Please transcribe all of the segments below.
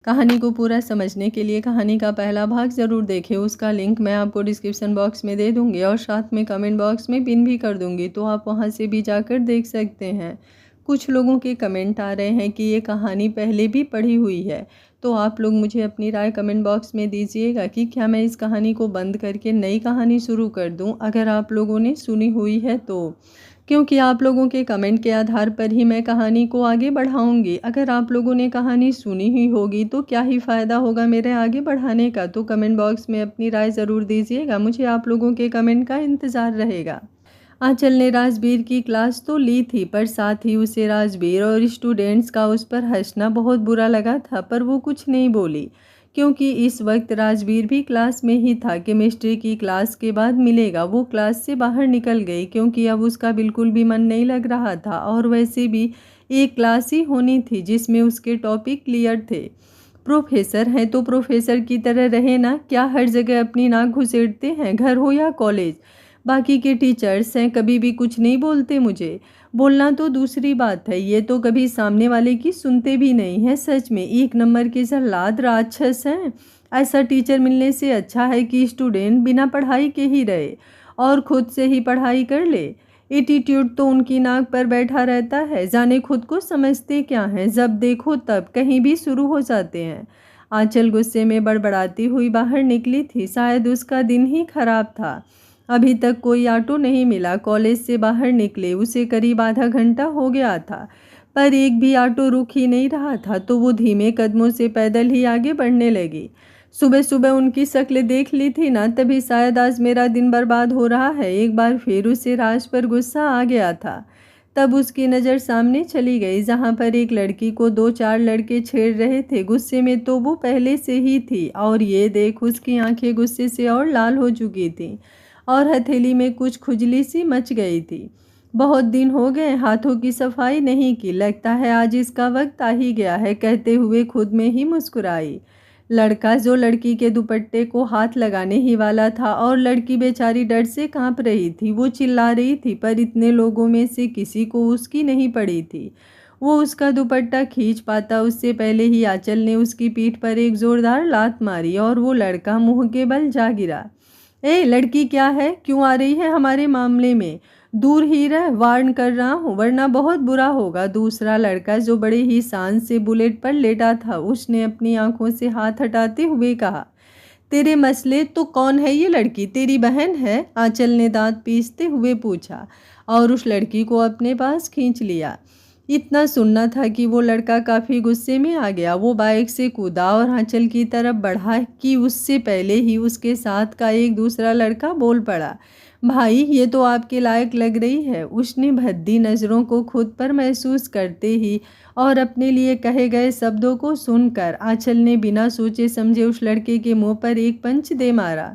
कहानी को पूरा समझने के लिए कहानी का पहला भाग ज़रूर देखें। उसका लिंक मैं आपको डिस्क्रिप्शन बॉक्स में दे दूँगी और साथ में कमेंट बॉक्स में पिन भी कर दूँगी, तो आप वहां से भी जाकर देख सकते हैं। कुछ लोगों के कमेंट आ रहे हैं कि ये कहानी पहले भी पढ़ी हुई है, तो आप लोग मुझे अपनी राय कमेंट बॉक्स में दीजिएगा कि क्या मैं इस कहानी को बंद करके नई कहानी शुरू कर दूँ, अगर आप लोगों ने सुनी हुई है तो। क्योंकि आप लोगों के कमेंट के आधार पर ही मैं कहानी को आगे बढ़ाऊंगी। अगर आप लोगों ने कहानी सुनी ही होगी तो क्या ही फ़ायदा होगा मेरे आगे बढ़ाने का। तो कमेंट बॉक्स में अपनी राय ज़रूर दीजिएगा, मुझे आप लोगों के कमेंट का इंतज़ार रहेगा। आंचल ने राजवीर की क्लास तो ली थी, पर साथ ही उसे राजवीर और स्टूडेंट्स का उस पर हंसना बहुत बुरा लगा था, पर वो कुछ नहीं बोली क्योंकि इस वक्त राजवीर भी क्लास में ही था। केमिस्ट्री की क्लास के बाद मिलेगा। वो क्लास से बाहर निकल गई क्योंकि अब उसका बिल्कुल भी मन नहीं लग रहा था, और वैसे भी एक क्लास ही होनी थी जिसमें उसके टॉपिक क्लियर थे। प्रोफेसर हैं तो प्रोफेसर की तरह रहे ना, क्या हर जगह अपनी नाक घुसेड़ते हैं, घर हो या कॉलेज। बाकी के टीचर्स हैं, कभी भी कुछ नहीं बोलते। मुझे बोलना तो दूसरी बात है, ये तो कभी सामने वाले की सुनते भी नहीं हैं। सच में एक नंबर के जल्लाद राक्षस हैं। ऐसा टीचर मिलने से अच्छा है कि स्टूडेंट बिना पढ़ाई के ही रहे और खुद से ही पढ़ाई कर ले। एटीट्यूड तो उनकी नाक पर बैठा रहता है, जाने खुद को समझते क्या हैं, जब देखो तब कहीं भी शुरू हो जाते हैं। आंचल गुस्से में बड़बड़ाती हुई बाहर निकली थी। शायद उसका दिन ही खराब था। अभी तक कोई ऑटो नहीं मिला। कॉलेज से बाहर निकले उसे करीब आधा घंटा हो गया था, पर एक भी ऑटो रुक ही नहीं रहा था, तो वो धीमे कदमों से पैदल ही आगे बढ़ने लगी। सुबह सुबह उनकी शक्ल देख ली थी ना, तभी शायद आज मेरा दिन बर्बाद हो रहा है। एक बार फिर उसे राज पर गुस्सा आ गया था। तब उसकी नज़र सामने चली गई, जहाँ पर एक लड़की को 2-4 लड़के छेड़ रहे थे। गुस्से में तो वो पहले से ही थी, और ये देख उसकी आंखें गुस्से से और लाल हो चुकी थीं और हथेली में कुछ खुजली सी मच गई थी। बहुत दिन हो गए हाथों की सफाई नहीं की, लगता है आज इसका वक्त आ ही गया है, कहते हुए खुद में ही मुस्कुराई। लड़का जो लड़की के दुपट्टे को हाथ लगाने ही वाला था, और लड़की बेचारी डर से कांप रही थी। वो चिल्ला रही थी, पर इतने लोगों में से किसी को उसकी नहीं पड़ी थी। वो उसका दुपट्टा खींच पाता उससे पहले ही आंचल ने उसकी पीठ पर एक जोरदार लात मारी और वो लड़का मुंह के बल जा गिरा। ए लड़की, क्या है, क्यों आ रही है हमारे मामले में? दूर ही रह, वार्न कर रहा हूँ, वरना बहुत बुरा होगा। दूसरा लड़का जो बड़े ही शान से बुलेट पर लेटा था, उसने अपनी आंखों से हाथ हटाते हुए कहा, तेरे मसले तो कौन है ये लड़की, तेरी बहन है? आंचल ने दांत पीसते हुए पूछा और उस लड़की को अपने पास खींच लिया। इतना सुनना था कि वो लड़का काफ़ी गुस्से में आ गया। वो बाइक से कूदा और आंचल की तरफ बढ़ा कि उससे पहले ही उसके साथ का एक दूसरा लड़का बोल पड़ा, भाई ये तो आपके लायक लग रही है। उसने भद्दी नज़रों को खुद पर महसूस करते ही और अपने लिए कहे गए शब्दों को सुनकर आंचल ने बिना सोचे समझे उस लड़के के मुंह पर एक पंच दे मारा।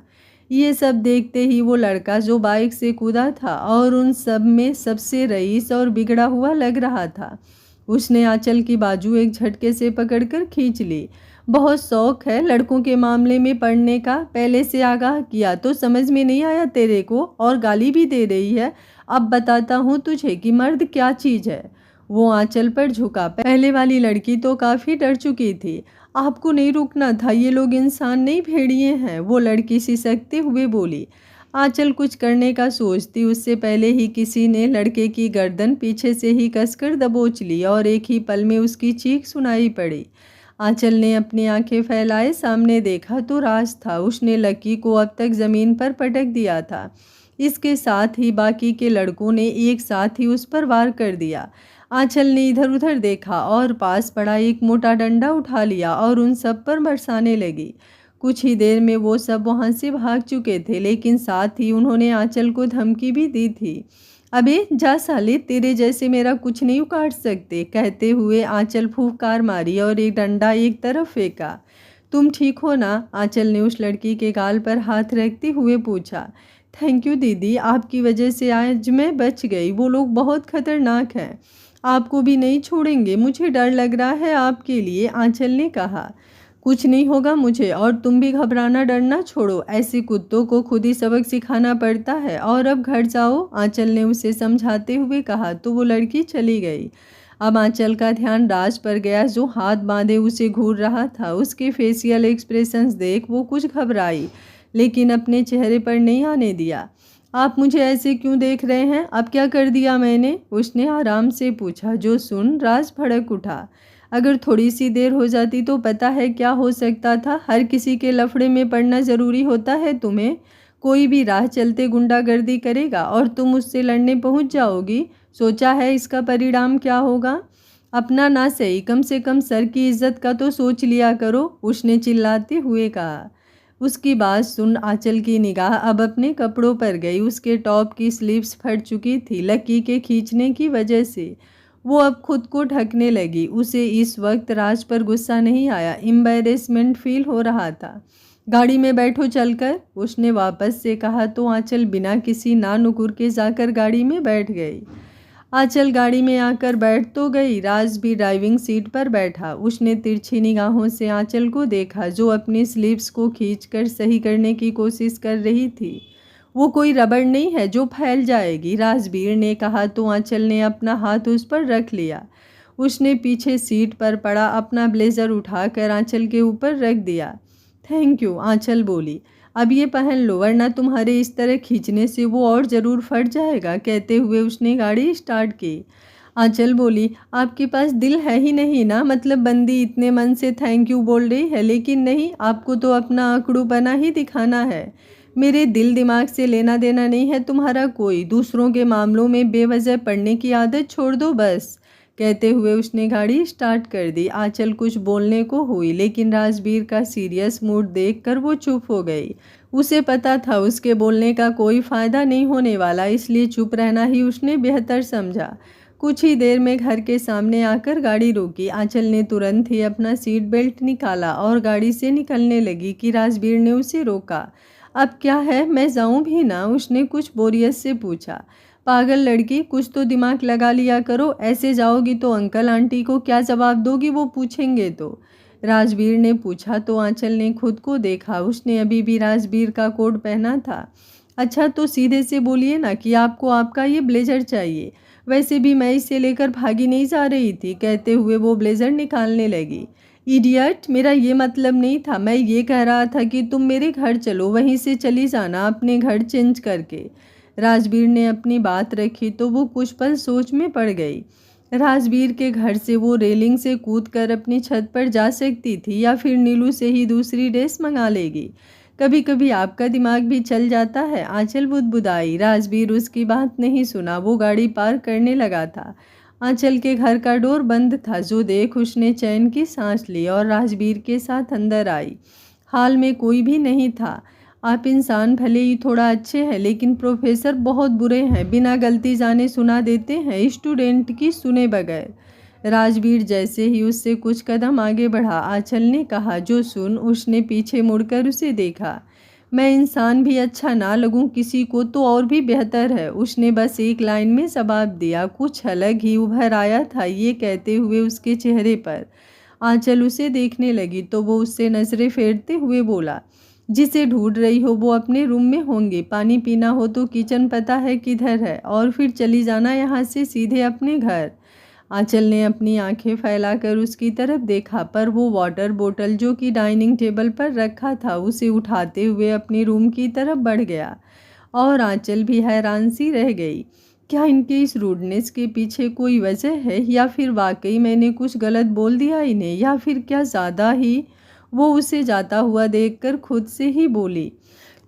ये सब देखते ही वो लड़का जो बाइक से कूदा था और उन सब में सबसे रईस और बिगड़ा हुआ लग रहा था, उसने आंचल की बाजू एक झटके से पकड़कर खींच ली। बहुत शौक है लड़कों के मामले में पढ़ने का, पहले से आगाह किया तो समझ में नहीं आया तेरे को, और गाली भी दे रही है। अब बताता हूँ तुझे कि मर्द क्या चीज़ है। वो आंचल पर झुका। पहले वाली लड़की तो काफ़ी डर चुकी थी। आपको नहीं रुकना था, ये लोग इंसान नहीं भेड़िए हैं, वो लड़की सिसकते हुए बोली। आंचल कुछ करने का सोचती उससे पहले ही किसी ने लड़के की गर्दन पीछे से ही कसकर दबोच ली और एक ही पल में उसकी चीख सुनाई पड़ी। आंचल ने अपनी आंखें फैलाए सामने देखा तो राज था। उसने लकी को अब तक ज़मीन पर पटक दिया था। इसके साथ ही बाकी के लड़कों ने एक साथ ही उस पर वार कर दिया। आंचल ने इधर उधर देखा और पास पड़ा एक मोटा डंडा उठा लिया और उन सब पर बरसाने लगी। कुछ ही देर में वो सब वहाँ से भाग चुके थे, लेकिन साथ ही उन्होंने आंचल को धमकी भी दी थी, अबे जा साले, तेरे जैसे मेरा कुछ नहीं उखाड़ सकते। कहते हुए आंचल फूंकार मारी और एक डंडा एक तरफ फेंका। तुम ठीक हो ना? आंचल ने उस लड़की के गाल पर हाथ रखते हुए पूछा। थैंक यू दीदी, आपकी वजह से आज मैं बच गई। वो लोग बहुत खतरनाक हैं, आपको भी नहीं छोड़ेंगे। मुझे डर लग रहा है आपके लिए, आंचल ने कहा। कुछ नहीं होगा मुझे, और तुम भी घबराना डरना छोड़ो। ऐसे कुत्तों को खुद ही सबक सिखाना पड़ता है, और अब घर जाओ, आंचल ने उसे समझाते हुए कहा। तो वो लड़की चली गई। अब आंचल का ध्यान राज पर गया, जो हाथ बांधे उसे घूर रहा था। उसके फेशियल एक्सप्रेशंस देख वो कुछ घबराई, लेकिन अपने चेहरे पर नहीं आने दिया। आप मुझे ऐसे क्यों देख रहे हैं? अब क्या कर दिया मैंने? उसने आराम से पूछा। जो सुन राज भड़क उठा। अगर थोड़ी सी देर हो जाती तो पता है क्या हो सकता था? हर किसी के लफड़े में पड़ना ज़रूरी होता है तुम्हें? कोई भी राह चलते गुंडागर्दी करेगा और तुम उससे लड़ने पहुंच जाओगी। सोचा है इसका परिणाम क्या होगा? अपना ना सही, कम से कम सर की इज्जत का तो सोच लिया करो, उसने चिल्लाते हुए कहा। उसकी बात सुन आंचल की निगाह अब अपने कपड़ों पर गई। उसके टॉप की स्लीव्स फट चुकी थी लकी के खींचने की वजह से। वो अब खुद को ढकने लगी। उसे इस वक्त राज पर गुस्सा नहीं आया, एम्बैरेसमेंट फील हो रहा था। गाड़ी में बैठो चलकर, उसने वापस से कहा तो आंचल बिना किसी ना नुकुर के जाकर गाड़ी में बैठ गई। आंचल गाड़ी में आकर बैठ तो गई, राज भी ड्राइविंग सीट पर बैठा। उसने तिरछी निगाहों से आंचल को देखा, जो अपनी स्लीव्स को खींचकर सही करने की कोशिश कर रही थी। वो कोई रबड़ नहीं है जो फैल जाएगी, राजवीर ने कहा तो आंचल ने अपना हाथ उस पर रख लिया। उसने पीछे सीट पर पड़ा अपना ब्लेजर उठाकर आंचल के ऊपर रख दिया। थैंक यू, आंचल बोली। अब ये पहन लो, वरना तुम्हारे इस तरह खींचने से वो और ज़रूर फट जाएगा, कहते हुए उसने गाड़ी स्टार्ट की। आंचल बोली, आपके पास दिल है ही नहीं ना? मतलब बंदी इतने मन से थैंक यू बोल रही है, लेकिन नहीं, आपको तो अपना आंकड़ूपना ही दिखाना है। मेरे दिल दिमाग से लेना देना नहीं है तुम्हारा कोई। दूसरों के मामलों में बेवजह पड़ने की आदत छोड़ दो बस, कहते हुए उसने गाड़ी स्टार्ट कर दी। आंचल कुछ बोलने को हुई, लेकिन राजवीर का सीरियस मूड देखकर वो चुप हो गई। उसे पता था उसके बोलने का कोई फ़ायदा नहीं होने वाला, इसलिए चुप रहना ही उसने बेहतर समझा। कुछ ही देर में घर के सामने आकर गाड़ी रोकी। आंचल ने तुरंत ही अपना सीट बेल्ट निकाला और गाड़ी से निकलने लगी कि राजवीर ने उसे रोका। अब क्या है, मैं जाऊं भी ना? उसने कुछ बोरियत से पूछा। पागल लड़की, कुछ तो दिमाग लगा लिया करो। ऐसे जाओगी तो अंकल आंटी को क्या जवाब दोगी? वो पूछेंगे तो, राजवीर ने पूछा तो आंचल ने खुद को देखा। उसने अभी भी राजवीर का कोट पहना था। अच्छा तो सीधे से बोलिए ना कि आपको आपका ये ब्लेजर चाहिए। वैसे भी मैं इसे लेकर भागी नहीं जा रही थी, कहते हुए वो ब्लेजर निकालने लगी। इडियट, मेरा ये मतलब नहीं था। मैं ये कह रहा था कि तुम मेरे घर चलो, वहीं से चली जाना अपने घर चेंज करके। राजवीर ने अपनी बात रखी तो वो कुछ पल सोच में पड़ गई। राजवीर के घर से वो रेलिंग से कूदकर अपनी छत पर जा सकती थी, या फिर नीलू से ही दूसरी ड्रेस मंगा लेगी। कभी कभी आपका दिमाग भी चल जाता है, आंचल बुदबुदाई। राजवीर उसकी बात नहीं सुना, वो गाड़ी पार करने लगा था। आंचल के घर का डोर बंद था, जो देख उसने चैन की सांस ली और राजवीर के साथ अंदर आई। हाल में कोई भी नहीं था। आप इंसान भले ही थोड़ा अच्छे हैं, लेकिन प्रोफेसर बहुत बुरे हैं, बिना गलती जाने सुना देते हैं स्टूडेंट की सुने बगैर। राजवीर जैसे ही उससे कुछ कदम आगे बढ़ा, आंचल ने कहा, जो सुन। उसने पीछे मुड़कर उसे देखा। मैं इंसान भी अच्छा ना लगूं किसी को तो और भी बेहतर है, उसने बस एक लाइन में जवाब दिया। कुछ अलग ही उभर आया था ये कहते हुए उसके चेहरे पर। आंचल उसे देखने लगी तो वो उससे नजरें फेरते हुए बोला, जिसे ढूंढ रही हो वो अपने रूम में होंगे। पानी पीना हो तो किचन पता है किधर है, और फिर चली जाना यहाँ से सीधे अपने घर। आंचल ने अपनी आंखें फैलाकर उसकी तरफ देखा, पर वो वाटर बोतल जो कि डाइनिंग टेबल पर रखा था उसे उठाते हुए अपने रूम की तरफ बढ़ गया। और आंचल भी हैरान सी रह गई। क्या इनके इस रूडनेस के पीछे कोई वजह है, या फिर वाकई मैंने कुछ गलत बोल दिया इन्हें, या फिर क्या ज़्यादा ही? वो उसे जाता हुआ देखकर खुद से ही बोली,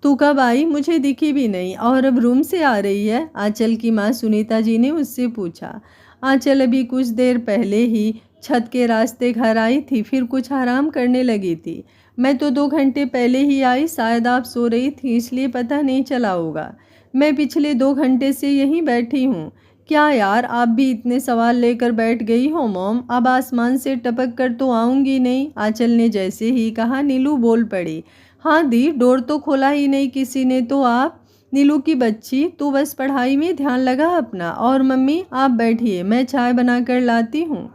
तू कब आई? मुझे दिखी भी नहीं, और अब रूम से आ रही है? आंचल की माँ सुनीता जी ने उससे पूछा। आंचल अभी कुछ देर पहले ही छत के रास्ते घर आई थी, फिर कुछ आराम करने लगी थी। मैं तो 2 घंटे पहले ही आई, शायद आप सो रही थी इसलिए पता नहीं चला होगा। मैं पिछले 2 घंटे से यहीं बैठी हूँ। क्या यार, आप भी इतने सवाल लेकर बैठ गई हो मॉम? अब आसमान से टपक कर तो आऊँगी नहीं, आंचल ने जैसे ही कहा नीलू बोल पड़ी। हाँ दी, डोर तो खोला ही नहीं किसी ने तो आप? नीलू की बच्ची, तू बस पढ़ाई में ध्यान लगा अपना। और मम्मी आप बैठिए, मैं चाय बनाकर लाती हूँ,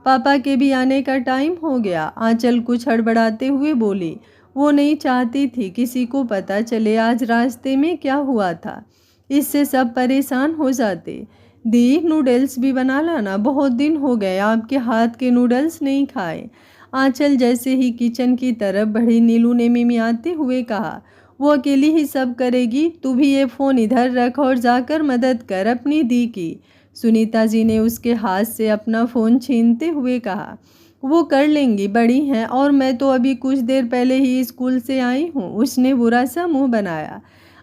पापा के भी आने का टाइम हो गया, आंचल कुछ हड़बड़ाते हुए बोली। वो नहीं चाहती थी किसी को पता चले आज रास्ते में क्या हुआ था, इससे सब परेशान हो जाते। दी नूडल्स भी बना लाना, बहुत दिन हो गए आपके हाथ के नूडल्स नहीं खाए। आंचल जैसे ही किचन की तरफ बढ़ी नीलू ने मिमियाते हुए कहा, वो अकेली ही सब करेगी, तू भी ये फ़ोन इधर रख और जाकर मदद कर अपनी दी की। सुनीता जी ने उसके हाथ से अपना फ़ोन छीनते हुए कहा, वो कर लेंगी, बड़ी हैं, और मैं तो अभी कुछ देर पहले ही स्कूल से आई हूँ। उसने बुरा सा मुंह बनाया।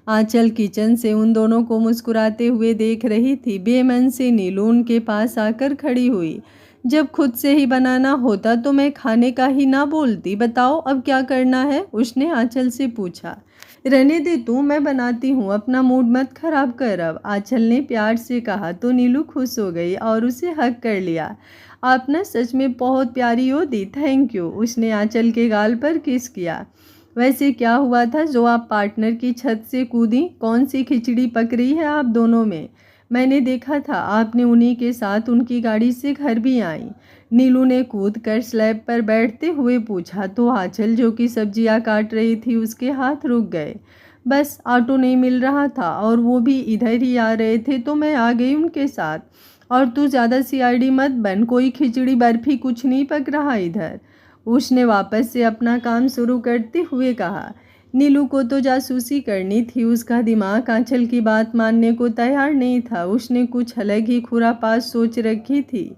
आंचल किचन से उन दोनों को मुस्कुराते हुए देख रही थी। बेमन से नीलू उनके पास आकर खड़ी हुई। जब खुद से ही बनाना होता तो मैं खाने का ही ना बोलती। बताओ अब क्या करना है, उसने आंचल से पूछा। रहने दे तू, मैं बनाती हूँ, अपना मूड मत खराब कर अब, आंचल ने प्यार से कहा तो नीलू खुश हो गई और उसे हग कर लिया। आप ना सच में बहुत प्यारी हो दी, थैंक यू, उसने आंचल के गाल पर किस किया। वैसे क्या हुआ था जो आप पार्टनर की छत से कूदी, कौन सी खिचड़ी पक रही है आप दोनों में? मैंने देखा था आपने उन्हीं के साथ उनकी गाड़ी से घर भी आई, नीलू ने कूद कर स्लैब पर बैठते हुए पूछा तो आंचल जो कि सब्जियां काट रही थी उसके हाथ रुक गए। बस ऑटो नहीं मिल रहा था और वो भी इधर ही आ रहे थे तो मैं आ गई उनके साथ। और तू ज़्यादा सीआईडी मत बन, कोई खिचड़ी बर्फी कुछ नहीं पक रहा इधर, उसने वापस से अपना काम शुरू करते हुए कहा। नीलू को तो जासूसी करनी थी, उसका दिमाग आंचल की बात मानने को तैयार नहीं था। उसने कुछ अलग ही खुरापात सोच रखी थी।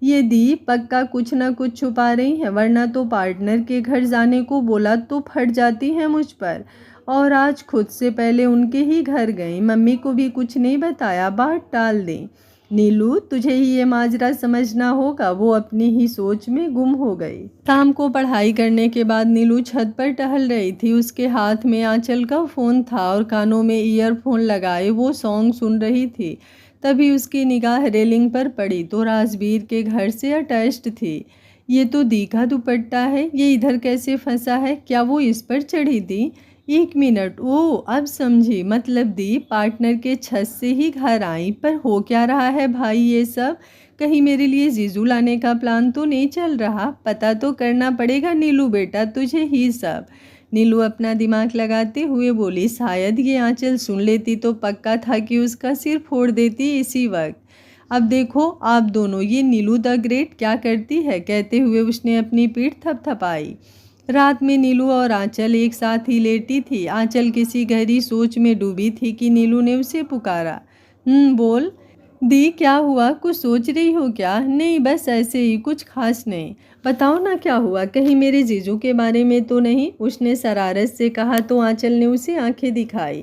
ये दी पक्का कुछ ना कुछ छुपा रही है, वरना तो पार्टनर के घर जाने को बोला तो फट जाती है मुझ पर। और आज खुद से पहले उनके ही घर गई, मम्मी को भी कुछ नहीं बताया, बात टाल दें। नीलू तुझे ही ये माजरा समझना होगा, वो अपनी ही सोच में गुम हो गई। शाम को पढ़ाई करने के बाद नीलू छत पर टहल रही थी। उसके हाथ में आंचल का फ़ोन था और कानों में ईयरफोन लगाए वो सॉन्ग सुन रही थी। तभी उसकी निगाह रेलिंग पर पड़ी तो राजवीर के घर से अटैच्ड थी। ये तो दी का दुपट्टा है, ये इधर कैसे फंसा है, क्या वो इस पर चढ़ी थी? एक मिनट, ओ अब समझी, मतलब दी पार्टनर के छत से ही घर आई। पर हो क्या रहा है भाई ये सब? कहीं मेरे लिए जीजू लाने का प्लान तो नहीं चल रहा? पता तो करना पड़ेगा नीलू बेटा तुझे ही सब। नीलू अपना दिमाग लगाते हुए बोली, शायद ये आंचल सुन लेती तो पक्का था कि उसका सिर फोड़ देती इसी वक्त। अब देखो आप दोनों, ये नीलू द ग्रेट क्या करती है, कहते हुए उसने अपनी पीठ थपथपाई। रात में नीलू और आंचल एक साथ ही लेटी थी। आंचल किसी गहरी सोच में डूबी थी कि नीलू ने उसे पुकारा। बोल। दी क्या हुआ, कुछ सोच रही हो क्या? नहीं बस ऐसे ही, कुछ खास नहीं। बताओ ना क्या हुआ, कहीं मेरे जीजू के बारे में तो नहीं, उसने शरारत से कहा तो आंचल ने उसे आंखें दिखाई।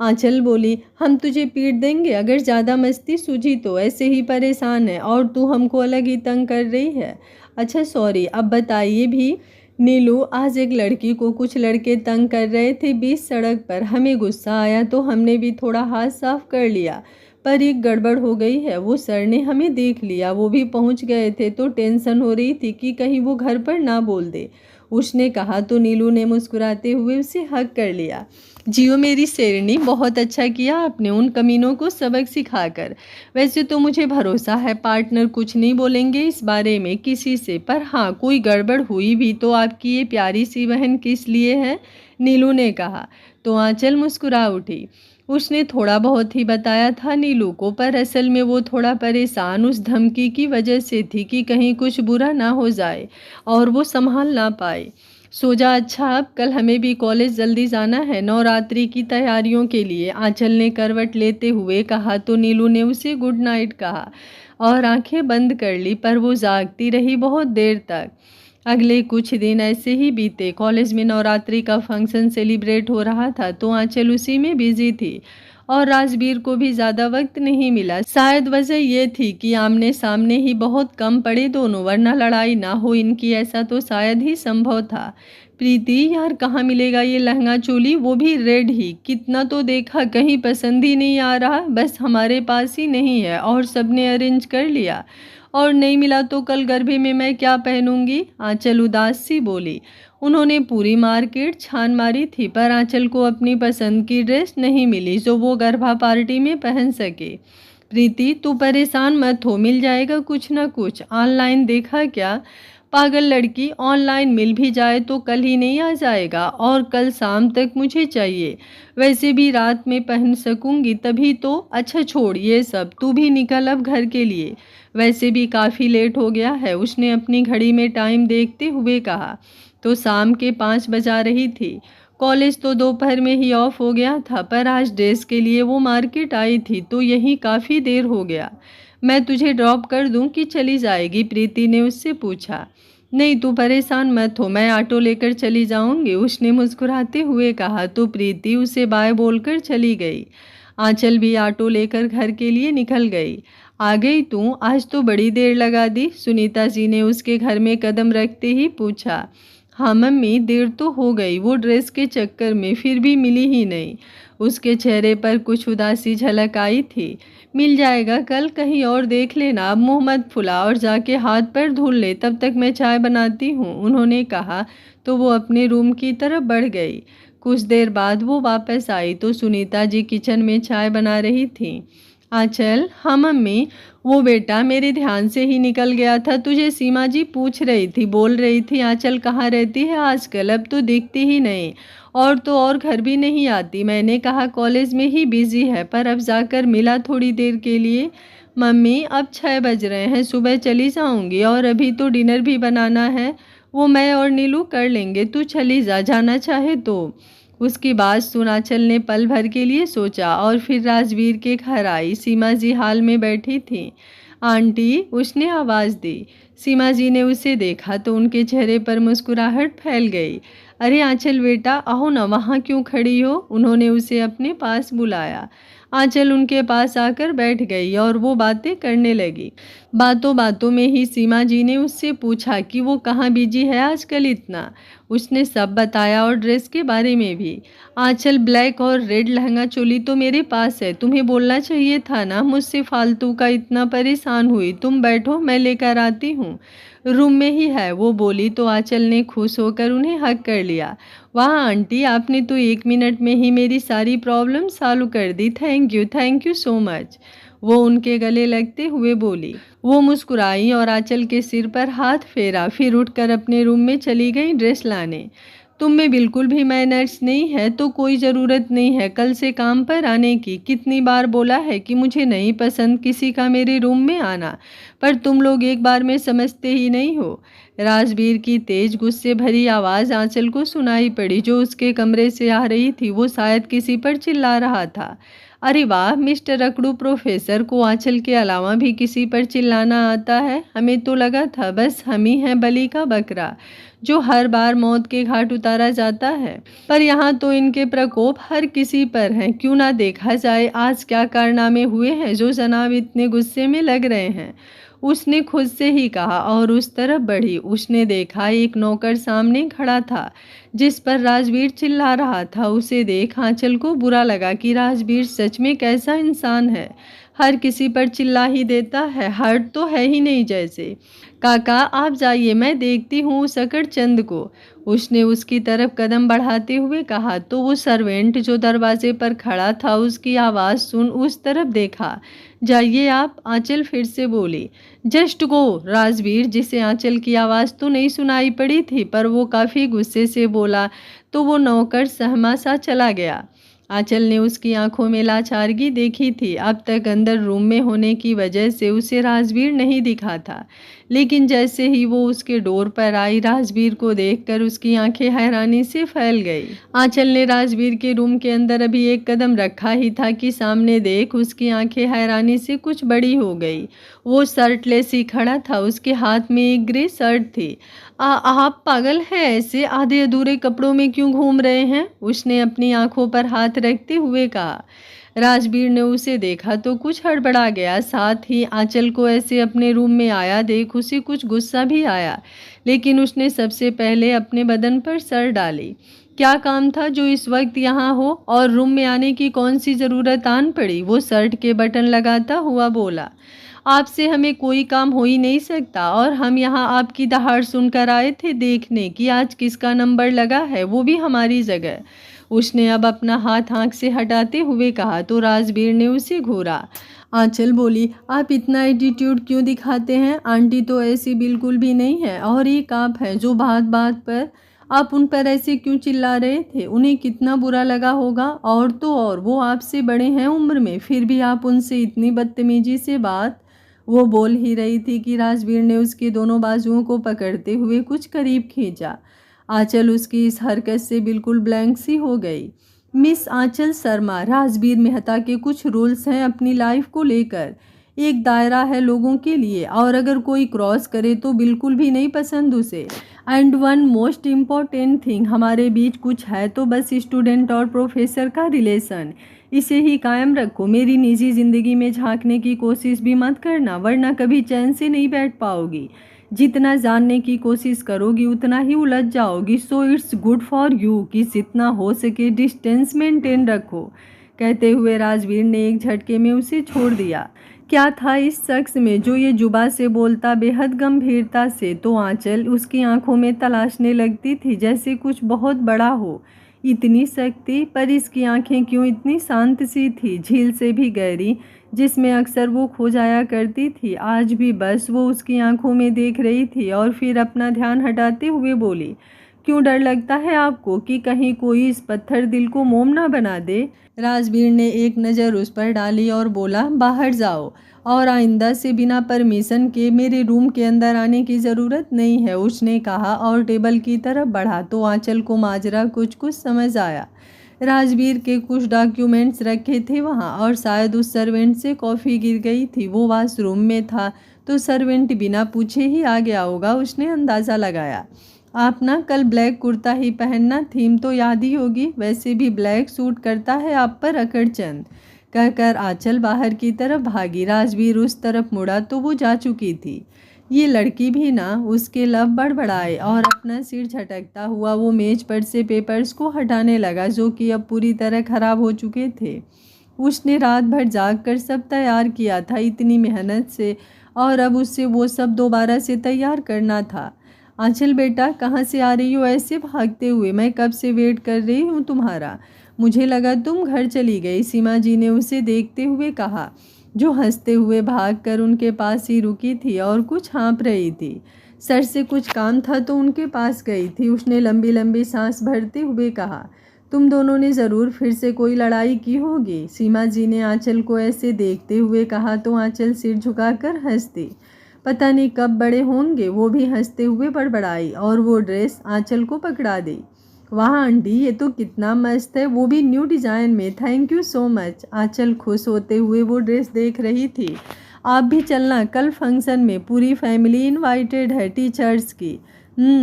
आंचल बोली, हम तुझे पीट देंगे अगर ज़्यादा मस्ती सूझी तो, ऐसे ही परेशान है और तू हमको अलग ही तंग कर रही है। अच्छा सॉरी, अब बताइए भी। नीलू, आज एक लड़की को कुछ लड़के तंग कर रहे थे बीच सड़क पर, हमें गुस्सा आया तो हमने भी थोड़ा हाथ साफ कर लिया, पर एक गड़बड़ हो गई है। वो सर ने हमें देख लिया, वो भी पहुंच गए थे तो टेंशन हो रही थी कि कहीं वो घर पर ना बोल दे, उसने कहा तो नीलू ने मुस्कुराते हुए उसे हग कर लिया। जियो मेरी शेरनी, बहुत अच्छा किया आपने उन कमीनों को सबक सिखाकर। वैसे तो मुझे भरोसा है पार्टनर कुछ नहीं बोलेंगे इस बारे में किसी से, पर हाँ कोई गड़बड़ हुई भी तो आपकी ये प्यारी सी बहन किस लिए है, नीलू ने कहा तो आंचल मुस्कुरा उठी। उसने थोड़ा बहुत ही बताया था नीलू को, पर असल में वो थोड़ा परेशान उस धमकी की वजह से थी कि कहीं कुछ बुरा ना हो जाए और वो संभाल ना पाए। सो जा अच्छा, अब कल हमें भी कॉलेज जल्दी जाना है नवरात्रि की तैयारियों के लिए, आंचल ने करवट लेते हुए कहा तो नीलू ने उसे गुड नाइट कहा और आंखें बंद कर ली, पर वो जागती रही बहुत देर तक। अगले कुछ दिन ऐसे ही बीते। कॉलेज में नवरात्रि का फंक्शन सेलिब्रेट हो रहा था तो आंचल उसी में बिजी थी और राजवीर को भी ज़्यादा वक्त नहीं मिला। शायद वजह ये थी कि आमने सामने ही बहुत कम पड़े दोनों, वरना लड़ाई ना हो इनकी ऐसा तो शायद ही संभव था। प्रीति यार कहाँ मिलेगा ये लहंगा चोली, वो भी रेड ही, कितना तो देखा कहीं पसंद ही नहीं आ रहा, बस हमारे पास ही नहीं है और सबने अरेंज कर लिया, और नहीं मिला तो कल गरबे में मैं क्या पहनूंगी, आंचल उदास सी बोली। उन्होंने पूरी मार्केट छान मारी थी पर आंचल को अपनी पसंद की ड्रेस नहीं मिली जो वो गरबा पार्टी में पहन सके। प्रीति तू परेशान मत हो, मिल जाएगा कुछ ना कुछ, ऑनलाइन देखा क्या? पागल लड़की, ऑनलाइन मिल भी जाए तो कल ही नहीं आ जाएगा, और कल शाम तक मुझे चाहिए। वैसे भी रात में पहन सकूंगी तभी तो। अच्छा छोड़ ये सब, तू भी निकल अब घर के लिए। वैसे भी काफ़ी लेट हो गया है, उसने अपनी घड़ी में टाइम देखते हुए कहा। तो शाम के 5 बजा रही थी। कॉलेज तो दोपहर में ही ऑफ हो गया था, पर आज ड्रेस के लिए वो मार्केट आई थी तो यहीं काफ़ी देर हो गया। मैं तुझे ड्रॉप कर दूं कि चली जाएगी, प्रीति ने उससे पूछा। नहीं, तू परेशान मत हो, मैं ऑटो लेकर चली जाऊंगी, उसने मुस्कुराते हुए कहा। तो प्रीति उसे बाय बोलकर चली गई। आंचल भी ऑटो लेकर घर के लिए निकल गई। आ गई तू, आज तो बड़ी देर लगा दी, सुनीता जी ने उसके घर में कदम रखते ही पूछा। हाँ मम्मी, देर तो हो गई, वो ड्रेस के चक्कर में, फिर भी मिली ही नहीं। उसके चेहरे पर कुछ उदासी झलक आई थी। मिल जाएगा कल, कहीं और देख लेना, अब मुंह मत फुला और जाके हाथ पैर धुल ले, तब तक मैं चाय बनाती हूँ, उन्होंने कहा। तो वो अपने रूम की तरफ बढ़ गई। कुछ देर बाद वो वापस आई तो सुनीता जी किचन में चाय बना रही थी। आंचल, हाँ मम्मी। वो बेटा मेरे ध्यान से ही निकल गया था, तुझे सीमा जी पूछ रही थी, बोल रही थी आंचल कहाँ रहती है आजकल, अब तो दिखती ही नहीं, और तो और घर भी नहीं आती। मैंने कहा कॉलेज में ही बिजी है, पर अब जाकर मिला थोड़ी देर के लिए। मम्मी अब 6 बज रहे हैं, सुबह चली जाऊंगी, और अभी तो डिनर भी बनाना है, वो मैं और नीलू कर लेंगे, तू चली जा, जाना चाहे तो। उसकी बात सुन आंचल ने पल भर के लिए सोचा और फिर राजवीर के घर आई। सीमा जी हाल में बैठी थी। आंटी, उसने आवाज़ दी। सीमा जी ने उसे देखा तो उनके चेहरे पर मुस्कुराहट फैल गई। अरे आंचल बेटा, आओ ना, वहाँ क्यों खड़ी हो, उन्होंने उसे अपने पास बुलाया। आंचल उनके पास आकर बैठ गई और वो बातें करने लगी। बातों बातों में ही सीमा जी ने उससे पूछा कि वो कहाँ बिजी है आजकल इतना। उसने सब बताया और ड्रेस के बारे में भी। आंचल, ब्लैक और रेड लहंगा चोली तो मेरे पास है, तुम्हें बोलना चाहिए था ना, मुझसे फालतू का इतना परेशान हुई। तुम बैठो, मैं लेकर आती हूँ, रूम में ही है, वो बोली। तो आंचल ने खुश होकर उन्हें हक कर लिया। वाह आंटी, आपने तो 1 मिनट में ही मेरी सारी प्रॉब्लम सॉल्व कर दी, थैंक यू सो मच, वो उनके गले लगते हुए बोली। वो मुस्कुराई और आंचल के सिर पर हाथ फेरा, फिर उठकर अपने रूम में चली गई ड्रेस लाने। तुम में बिल्कुल भी मैनर्स नहीं है तो कोई ज़रूरत नहीं है कल से काम पर आने की। कितनी बार बोला है कि मुझे नहीं पसंद किसी का मेरे रूम में आना, पर तुम लोग एक बार में समझते ही नहीं हो। राजवीर की तेज गुस्से भरी आवाज़ आंचल को सुनाई पड़ी, जो उसके कमरे से आ रही थी। वो शायद किसी पर चिल्ला रहा था। अरे वाह, मिस्टर अकड़ू, प्रोफेसर को आंचल के अलावा भी किसी पर चिल्लाना आता है, हमें तो लगा था बस हम ही हैं बलि का बकरा जो हर बार मौत के घाट उतारा जाता है, पर यहाँ तो इनके प्रकोप हर किसी पर हैं। क्यों ना देखा जाए आज क्या कारनामे हुए हैं जो जनाब इतने गुस्से में लग रहे हैं, उसने खुद से ही कहा और उस तरफ बढ़ी। उसने देखा एक नौकर सामने खड़ा था जिस पर राजवीर चिल्ला रहा था। उसे देख आंचल को बुरा लगा कि राजवीर सच में कैसा इंसान है, हर किसी पर चिल्ला ही देता है, हर्ट तो है ही नहीं जैसे। काका आप जाइए, मैं देखती हूँ उस अकड़चंद को, उसने उसकी तरफ कदम बढ़ाते हुए कहा। तो वो सर्वेंट जो दरवाजे पर खड़ा था उसकी आवाज़ सुन उस तरफ देखा। जाइए आप, आंचल फिर से बोली। जस्ट गो, राजवीर, जिसे आंचल की आवाज़ तो नहीं सुनाई पड़ी थी पर वो काफ़ी गुस्से से बोला। तो वो नौकर सहमा सा चला गया। आंचल ने उसकी आंखों में लाचारगी देखी थी। अब तक अंदर रूम में होने की वजह से उसे राजवीर नहीं दिखा था, लेकिन जैसे ही वो उसके डोर पर आई, राजवीर को देखकर उसकी आंखें हैरानी से फैल गई। आंचल ने राजवीर के रूम के अंदर अभी एक कदम रखा ही था कि सामने देख उसकी आंखें हैरानी से कुछ बड़ी हो गई। वो शर्टलेस ही खड़ा था, उसके हाथ में एक ग्रे शर्ट थी। आप पागल हैं, ऐसे आधे अधूरे कपड़ों में क्यों घूम रहे हैं, उसने अपनी आंखों पर हाथ रखते हुए कहा। राजवीर ने उसे देखा तो कुछ हड़बड़ा गया, साथ ही आंचल को ऐसे अपने रूम में आया देख उसे कुछ गुस्सा भी आया, लेकिन उसने सबसे पहले अपने बदन पर सर डाली। क्या काम था जो इस वक्त यहाँ हो, और रूम में आने की कौन सी ज़रूरत आन पड़ी, वो शर्ट के बटन लगाता हुआ बोला। आपसे हमें कोई काम हो ही नहीं सकता, और हम यहाँ आपकी दहाड़ सुनकर आए थे देखने कि आज किसका नंबर लगा है, वो भी हमारी जगह, उसने अब अपना हाथ आंख से हटाते हुए कहा। तो राजवीर ने उसे घूरा। आंचल बोली, आप इतना एटीट्यूड क्यों दिखाते हैं? आंटी तो ऐसी बिल्कुल भी नहीं है, और एक आप हैं जो बात बात पर आप उन पर ऐसे क्यों चिल्ला रहे थे? उन्हें कितना बुरा लगा होगा। और तो और वो आपसे बड़े हैं उम्र में, फिर भी आप उनसे इतनी बदतमीजी से बात। वो बोल ही रही थी कि राजवीर ने उसके दोनों बाजुओं को पकड़ते हुए कुछ करीब खींचा। आंचल उसकी इस हरकत से बिल्कुल ब्लैंक सी हो गई। मिस आंचल शर्मा, राजबीर मेहता के कुछ रूल्स हैं अपनी लाइफ को लेकर। एक दायरा है लोगों के लिए, और अगर कोई क्रॉस करे तो बिल्कुल भी नहीं पसंद उसे। And one most important thing, हमारे बीच कुछ है तो बस स्टूडेंट और प्रोफेसर का रिलेशन, इसे ही कायम रखो। मेरी निजी ज़िंदगी में झांकने की कोशिश भी मत करना, वरना कभी चैन से नहीं बैठ पाओगी। जितना जानने की कोशिश करोगी उतना ही उलझ जाओगी। So it's good for you कि जितना हो सके डिस्टेंस मेंटेन रखो। कहते हुए राजवीर ने एक झटके में उसे छोड़ दिया। क्या था इस शख्स में जो ये जुबा से बोलता बेहद गंभीरता से? तो आंचल उसकी आंखों में तलाशने लगती थी जैसे कुछ बहुत बड़ा हो। इतनी शक्ति, पर इसकी आंखें क्यों इतनी शांत सी थी, झील से भी गहरी, जिसमें अक्सर वो खो जाया करती थी। आज भी बस वो उसकी आंखों में देख रही थी, और फिर अपना ध्यान हटाते हुए बोली, क्यों डर लगता है आपको कि कहीं कोई इस पत्थर दिल को मोम ना बना दे? राजवीर ने एक नज़र उस पर डाली और बोला, बाहर जाओ, और आइंदा से बिना परमिशन के मेरे रूम के अंदर आने की ज़रूरत नहीं है, उसने कहा और टेबल की तरफ बढ़ा। तो आंचल को माजरा कुछ कुछ समझ आया। राजवीर के कुछ डॉक्यूमेंट्स रखे थे वहाँ, और शायद उस सर्वेंट से कॉफ़ी गिर गई थी। वो वॉशरूम में था तो सर्वेंट बिना पूछे ही आ गया होगा, उसने अंदाज़ा लगाया। आप ना कल ब्लैक कुर्ता ही पहनना, थीम तो याद ही होगी, वैसे भी ब्लैक सूट करता है आप पर अकड़चंद। कहकर आंचल बाहर की तरफ भागी। राजवीर उस तरफ मुड़ा तो वो जा चुकी थी। ये लड़की भी ना, उसके लब बड़बड़ाए, और अपना सिर झटकता हुआ वो मेज पर से पेपर्स को हटाने लगा जो कि अब पूरी तरह खराब हो चुके थे। उसने रात भर जाग कर सब तैयार किया था इतनी मेहनत से, और अब उससे वो सब दोबारा से तैयार करना था। आंचल बेटा, कहाँ से आ रही हो ऐसे भागते हुए? मैं कब से वेट कर रही हूँ तुम्हारा। मुझे लगा तुम घर चली गई, सीमा जी ने उसे देखते हुए कहा, जो हंसते हुए भागकर उनके पास ही रुकी थी और कुछ हाँफ रही थी। सर से कुछ काम था तो उनके पास गई थी। उसने लंबी लंबी सांस भरते हुए कहा, तुम दोनों ने ज़रूर फिर से कोई लड़ाई की होगी। सीमा जी ने आंचल को ऐसे देखते हुए कहा तो आंचल सिर झुकाकर हंसती। पता नहीं कब बड़े होंगे, वो भी हंसते हुए बड़बड़ाई, और वो ड्रेस आंचल को पकड़ा दी। वाह आंटी, ये तो कितना मस्त है, वो भी न्यू डिज़ाइन में, थैंक यू सो मच। आंचल खुश होते हुए वो ड्रेस देख रही थी। आप भी चलना, कल फंक्शन में पूरी फैमिली इनवाइटेड है टीचर्स की।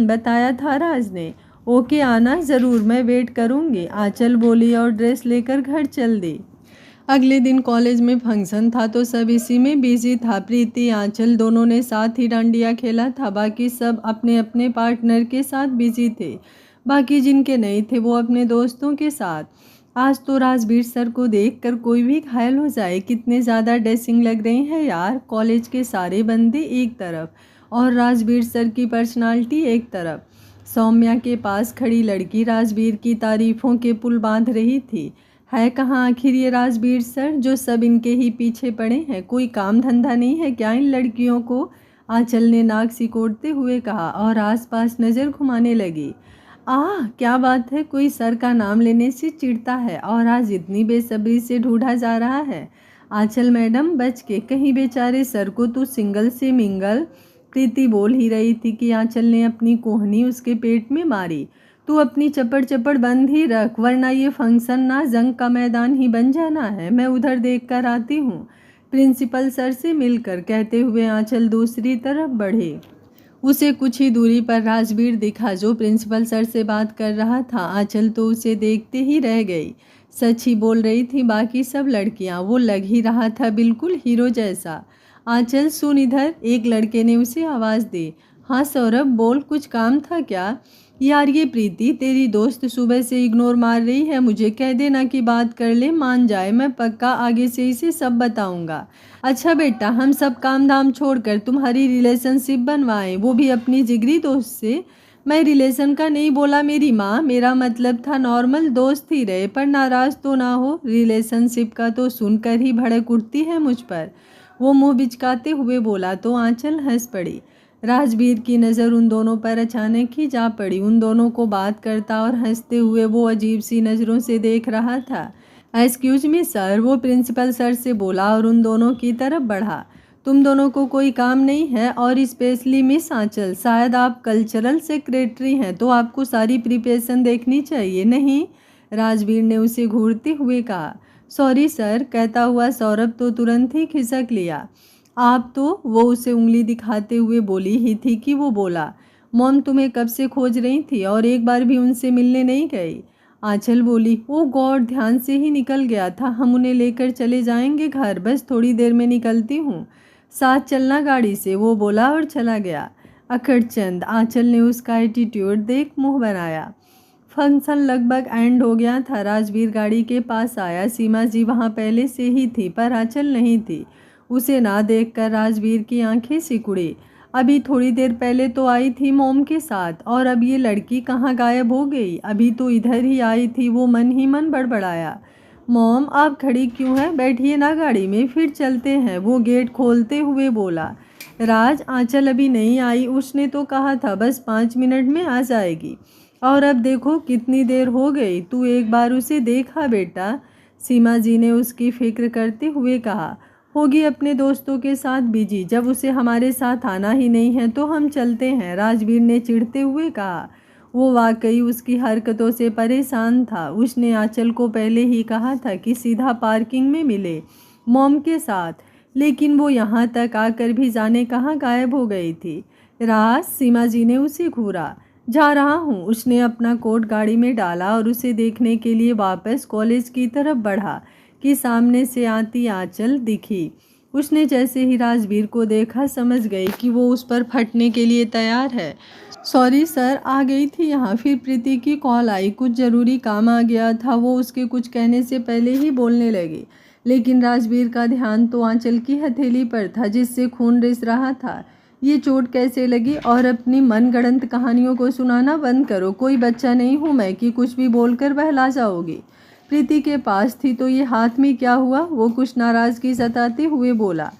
बताया था राज ने। ओके, आना ज़रूर, मैं वेट करूँगी, आंचल बोली और ड्रेस लेकर घर चल दी। अगले दिन कॉलेज में फंक्शन था तो सब इसी में बिजी था। प्रीति, आंचल दोनों ने साथ ही डांडिया खेला था। बाकी सब अपने अपने पार्टनर के साथ बिजी थे। बाकी जिनके नहीं थे वो अपने दोस्तों के साथ। आज तो राजवीर सर को देखकर कोई भी घायल हो जाए, कितने ज़्यादा ड्रेसिंग लग रही हैं यार। कॉलेज के सारे बंदे एक तरफ और राजवीर सर की पर्सनालिटी एक तरफ। सौम्या के पास खड़ी लड़की राजवीर की तारीफ़ों के पुल बांध रही थी। है कहाँ आखिर ये राजवीर सर जो सब इनके ही पीछे पड़े हैं? कोई काम धंधा नहीं है क्या इन लड़कियों को? आंचल ने नाक सिकोड़ते हुए कहा और आसपास नज़र घुमाने लगी। आह, क्या बात है, कोई सर का नाम लेने से चिढ़ता है और आज इतनी बेसब्री से ढूंढा जा रहा है। आंचल मैडम, बच के, कहीं बेचारे सर को तू सिंगल से मिंगल। प्रीति बोल ही रही थी कि आंचल ने अपनी कोहनी उसके पेट में मारी। तू अपनी चपड़ चपड़ बंद ही रख, वरना ये फंक्शन ना जंग का मैदान ही बन जाना है। मैं उधर देख कर आती हूँ, प्रिंसिपल सर से मिलकर, कहते हुए आंचल दूसरी तरफ बढ़े। उसे कुछ ही दूरी पर राजवीर दिखा जो प्रिंसिपल सर से बात कर रहा था। आंचल तो उसे देखते ही रह गई। सच ही बोल रही थी बाकी सब लड़कियां, वो लग ही रहा था बिल्कुल हीरो जैसा। आंचल सुन इधर, एक लड़के ने उसे आवाज़ दी। हाँ सौरभ बोल, कुछ काम था क्या? यार ये प्रीति तेरी दोस्त सुबह से इग्नोर मार रही है, मुझे कह देना कि बात कर ले, मान जाए, मैं पक्का आगे से इसे सब बताऊंगा। अच्छा बेटा, हम सब काम धाम छोड़कर तुम्हारी रिलेशनशिप बनवाएं, वो भी अपनी जिगरी दोस्त से। मैं रिलेशन का नहीं बोला मेरी माँ, मेरा मतलब था नॉर्मल दोस्त ही रहे, पर नाराज़ तो ना हो। रिलेशनशिप का तो सुनकर ही भड़क उठती है मुझ पर, वो मुंह बिचकाते हुए बोला तो आंचल हंस पड़ी। राजवीर की नज़र उन दोनों पर अचानक ही जा पड़ी। उन दोनों को बात करता और हंसते हुए वो अजीब सी नज़रों से देख रहा था। एक्सक्यूज मी सर, वो प्रिंसिपल सर से बोला और उन दोनों की तरफ बढ़ा। तुम दोनों को कोई काम नहीं है? और स्पेशली मिस आंचल, शायद आप कल्चरल सेक्रेटरी हैं तो आपको सारी प्रिपरेशन देखनी चाहिए नहीं? राजवीर ने उसे घूरते हुए कहा। सॉरी सर, कहता हुआ सौरभ तो तुरंत ही खिसक लिया। आप तो, वो उसे उंगली दिखाते हुए बोली ही थी कि वो बोला। मॉम तुम्हें कब से खोज रही थी और एक बार भी उनसे मिलने नहीं गई? आंचल बोली, ओ गॉड, ध्यान से ही निकल गया था। हम उन्हें लेकर चले जाएंगे घर, बस थोड़ी देर में निकलती हूँ, साथ चलना गाड़ी से, वो बोला और चला गया। अकड़चंद, आंचल ने उसका एटीट्यूड देख मुंह बनाया। फंक्शन लगभग एंड हो गया था। राजवीर गाड़ी के पास आया। सीमा जी वहाँ पहले से ही थी पर आंचल नहीं थी। उसे ना देखकर राजवीर की आंखें सिकुड़ी। अभी थोड़ी देर पहले तो आई थी मॉम के साथ, और अब ये लड़की कहाँ गायब हो गई? अभी तो इधर ही आई थी। वो मन ही मन बड़बड़ाया। मॉम आप खड़ी क्यों हैं? बैठिए ना गाड़ी में, फिर चलते हैं, वो गेट खोलते हुए बोला। राज, आंचल अभी नहीं आई, उसने तो कहा था बस 5 मिनट में आ जाएगी, और अब देखो कितनी देर हो गई। तू एक बार उसे देखा बेटा? सीमा जी ने उसकी फिक्र करते हुए कहा। होगी अपने दोस्तों के साथ बिजी, जब उसे हमारे साथ आना ही नहीं है तो हम चलते हैं, राजवीर ने चिढ़ते हुए कहा। वो वाकई उसकी हरकतों से परेशान था। उसने आंचल को पहले ही कहा था कि सीधा पार्किंग में मिले मॉम के साथ, लेकिन वो यहाँ तक आकर भी जाने कहाँ गायब हो गई थी। राज, सीमा जी ने उसे घूरा। जा रहा हूँ। उसने अपना कोट गाड़ी में डाला और उसे देखने के लिए वापस कॉलेज की तरफ बढ़ा कि सामने से आती आंचल दिखी। उसने जैसे ही राजवीर को देखा समझ गई कि वो उस पर फटने के लिए तैयार है। सॉरी सर, आ गई थी यहाँ, फिर प्रीति की कॉल आई, कुछ ज़रूरी काम आ गया था। वो उसके कुछ कहने से पहले ही बोलने लगी, लेकिन राजवीर का ध्यान तो आंचल की हथेली पर था जिससे खून रिस रहा था। ये चोट कैसे लगी? और अपनी मनगढ़ंत कहानियों को सुनाना बंद करो। कोई बच्चा नहीं हूँ मैं कि कुछ भी बोलकर बहला जाओगी। प्रीति के पास थी तो ये हाथ में क्या हुआ? वो कुछ नाराज़गी जताते हुए बोला।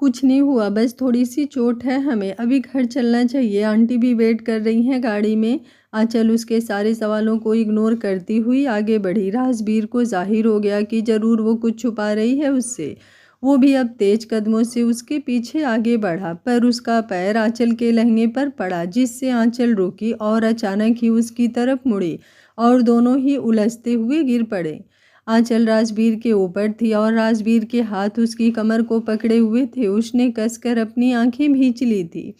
कुछ नहीं हुआ, बस थोड़ी सी चोट है, हमें अभी घर चलना चाहिए, आंटी भी वेट कर रही हैं गाड़ी में। आंचल उसके सारे सवालों को इग्नोर करती हुई आगे बढ़ी। राजवीर को जाहिर हो गया कि ज़रूर वो कुछ छुपा रही है उससे। वो भी अब तेज कदमों से उसके पीछे आगे बढ़ा, पर उसका पैर आंचल के लहंगे पर पड़ा जिससे आंचल रुकी और अचानक ही उसकी तरफ मुड़ी और दोनों ही उलझते हुए गिर पड़े। आंचल राजवीर के ऊपर थी और राजवीर के हाथ उसकी कमर को पकड़े हुए थे। उसने कसकर अपनी आंखें भींच ली थी।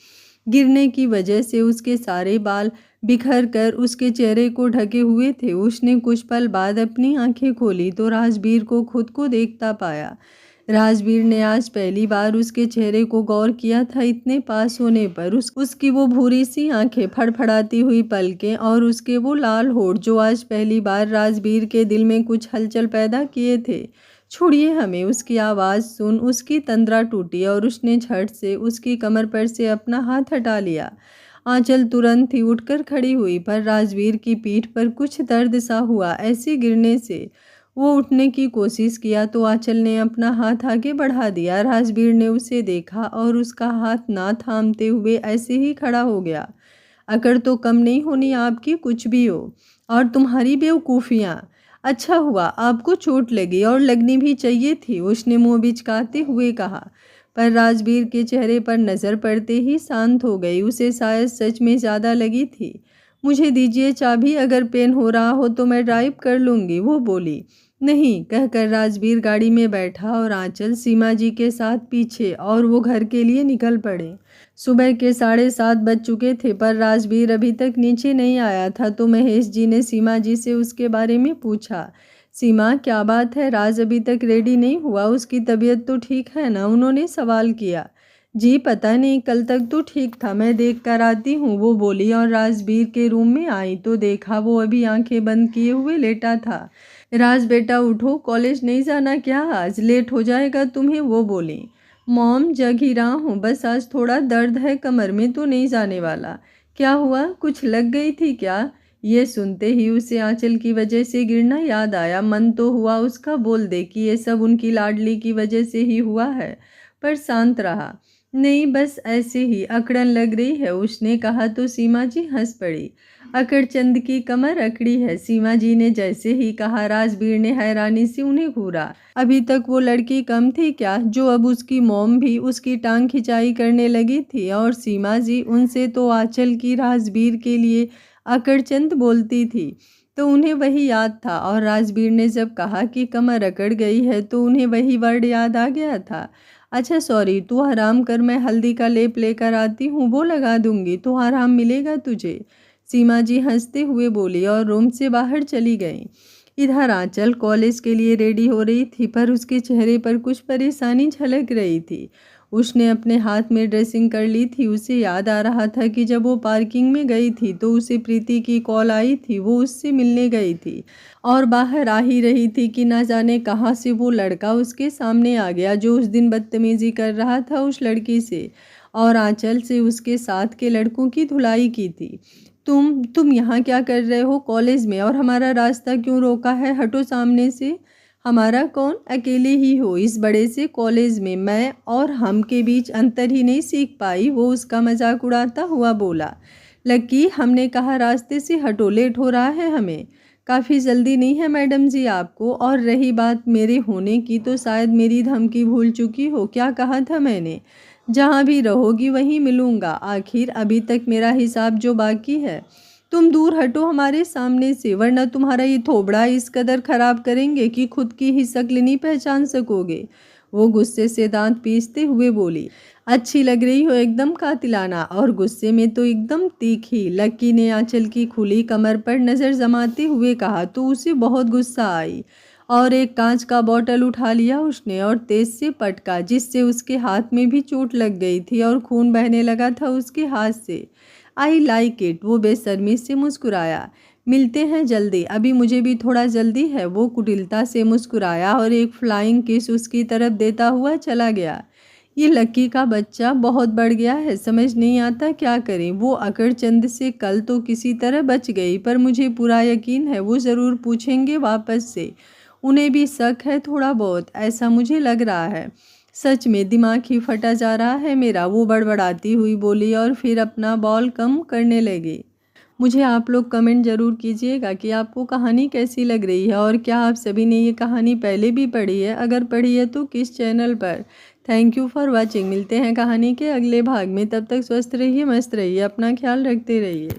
गिरने की वजह से उसके सारे बाल बिखर कर उसके चेहरे को ढके हुए थे। उसने कुछ पल बाद अपनी आंखें खोली तो राजवीर को खुद को देखता पाया। राजवीर ने आज पहली बार उसके चेहरे को गौर किया था। इतने पास होने पर उसकी वो भूरी सी आंखें, फड़फड़ाती हुई पलकें और उसके वो लाल होठ जो आज पहली बार राजवीर के दिल में कुछ हलचल पैदा किए थे। छोड़िए हमें, उसकी आवाज़ सुन उसकी तंद्रा टूटी और उसने झट से उसकी कमर पर से अपना हाथ हटा लिया। आंचल तुरंत ही उठकर खड़ी हुई, पर राजवीर की पीठ पर कुछ दर्द सा हुआ। ऐसे गिरने से वो उठने की कोशिश किया तो आंचल ने अपना हाथ आगे बढ़ा दिया। राजवीर ने उसे देखा और उसका हाथ ना थामते हुए ऐसे ही खड़ा हो गया। अकड़ तो कम नहीं होनी आपकी, कुछ भी हो, और तुम्हारी बेवकूफ़ियाँ। अच्छा हुआ आपको चोट लगी, और लगनी भी चाहिए थी, उसने मुँह बिचकाते हुए कहा। पर राजवीर के चेहरे पर नज़र पड़ते ही शांत हो गई। उसे शायद सच में ज़्यादा लगी थी। मुझे दीजिए चाबी, अगर पेन हो रहा हो तो मैं ड्राइव कर लूँगी, वो बोली। नहीं, कहकर राजवीर गाड़ी में बैठा और आंचल सीमा जी के साथ पीछे, और वो घर के लिए निकल पड़े। सुबह के 7:30 बज चुके थे पर राजवीर अभी तक नीचे नहीं आया था तो महेश जी ने सीमा जी से उसके बारे में पूछा। सीमा, क्या बात है? राज अभी तक रेडी नहीं हुआ, उसकी तबीयत तो ठीक है ना? उन्होंने सवाल किया। जी पता नहीं, कल तक तो ठीक था, मैं देख कर आती हूँ, वो बोली और राजवीर के रूम में आई तो देखा वो अभी आंखें बंद किए हुए लेटा था। राज बेटा उठो, कॉलेज नहीं जाना क्या? आज लेट हो जाएगा तुम्हें, वो बोली। मॉम, जग ही रहा हूँ, बस आज थोड़ा दर्द है कमर में, तो नहीं जाने वाला। क्या हुआ, कुछ लग गई थी क्या? ये सुनते ही उसे आंचल की वजह से गिरना याद आया। मन तो हुआ उसका बोल दे कि ये सब उनकी लाडली की वजह से ही हुआ है, पर शांत रहा। नहीं, बस ऐसे ही अकड़न लग रही है, उसने कहा तो सीमा जी हंस पड़ी। अकड़चंद की कमर अकड़ी है, सीमा जी ने जैसे ही कहा राजवीर ने हैरानी से उन्हें घूरा। अभी तक वो लड़की कम थी क्या, जो अब उसकी मॉम भी उसकी टांग खिंचाई करने लगी थी? और सीमा जी, उनसे तो आंचल की राजवीर के लिए अकड़चंद बोलती थी, तो उन्हें वही याद था। और राजवीर ने जब कहा कि कमर अकड़ गई है तो उन्हें वही वर्ड याद आ गया था। अच्छा सॉरी, तू आराम कर, मैं हल्दी का लेप लेकर आती हूँ, वो लगा दूंगी तो आराम मिलेगा तुझे, सीमा जी हंसते हुए बोली और रूम से बाहर चली गई। इधर आंचल कॉलेज के लिए रेडी हो रही थी, पर उसके चेहरे पर कुछ परेशानी झलक रही थी। उसने अपने हाथ में ड्रेसिंग कर ली थी। उसे याद आ रहा था कि जब वो पार्किंग में गई थी तो उसे प्रीति की कॉल आई थी, वो उससे मिलने गई थी और बाहर आ ही रही थी कि ना जाने कहाँ से वो लड़का उसके सामने आ गया जो उस दिन बदतमीजी कर रहा था उस लड़की से और आंचल से उसके साथ के लड़कों की धुलाई की थी। तुम यहाँ क्या कर रहे हो कॉलेज में, और हमारा रास्ता क्यों रोका है? हटो सामने से। हमारा कौन? अकेले ही हो इस बड़े से कॉलेज में, मैं और हम के बीच अंतर ही नहीं सीख पाई? वो उसका मजाक उड़ाता हुआ बोला। लकी, हमने कहा रास्ते से हटो, लेट हो रहा है हमें। काफ़ी जल्दी नहीं है मैडम जी आपको? और रही बात मेरे होने की तो शायद मेरी धमकी भूल चुकी हो। क्या कहा था मैंने? जहाँ भी रहोगी वहीं मिलूँगा। आखिर अभी तक मेरा हिसाब जो बाकी है। तुम दूर हटो हमारे सामने से, वरना तुम्हारा ये थोबड़ा इस कदर खराब करेंगे कि खुद की ही शक्ल नहीं पहचान सकोगे। वो गुस्से से दांत पीसते हुए बोली। अच्छी लग रही हो एकदम कातिलाना, और गुस्से में तो एकदम तीखी। लकी ने आंचल की खुली कमर पर नज़र जमाते हुए कहा तो उसे बहुत गुस्सा आई और एक कांच का बॉटल उठा लिया उसने और तेज से पटका, जिससे उसके हाथ में भी चोट लग गई थी और खून बहने लगा था उसके हाथ से। आई लाइक इट, वो बेशर्मी से मुस्कुराया। मिलते हैं जल्दी, अभी मुझे भी थोड़ा जल्दी है। वो कुटिलता से मुस्कुराया और एक फ्लाइंग किस उसकी तरफ देता हुआ चला गया। ये लकी का बच्चा बहुत बढ़ गया है, समझ नहीं आता क्या करें। वो अकड़चंद से कल तो किसी तरह बच गई, पर मुझे पूरा यकीन है वो ज़रूर पूछेंगे वापस से। उन्हें भी शक है थोड़ा बहुत, ऐसा मुझे लग रहा है। सच में दिमाग ही फटा जा रहा है मेरा, वो बड़बड़ाती हुई बोली और फिर अपना बॉल कम करने लगी। मुझे आप लोग कमेंट ज़रूर कीजिएगा कि आपको कहानी कैसी लग रही है और क्या आप सभी ने ये कहानी पहले भी पढ़ी है? अगर पढ़ी है तो किस चैनल पर? Thank you for watching. मिलते हैं कहानी के अगले भाग में, तब तक स्वस्थ रहिए, मस्त रहिए, अपना ख्याल रखते रहिए।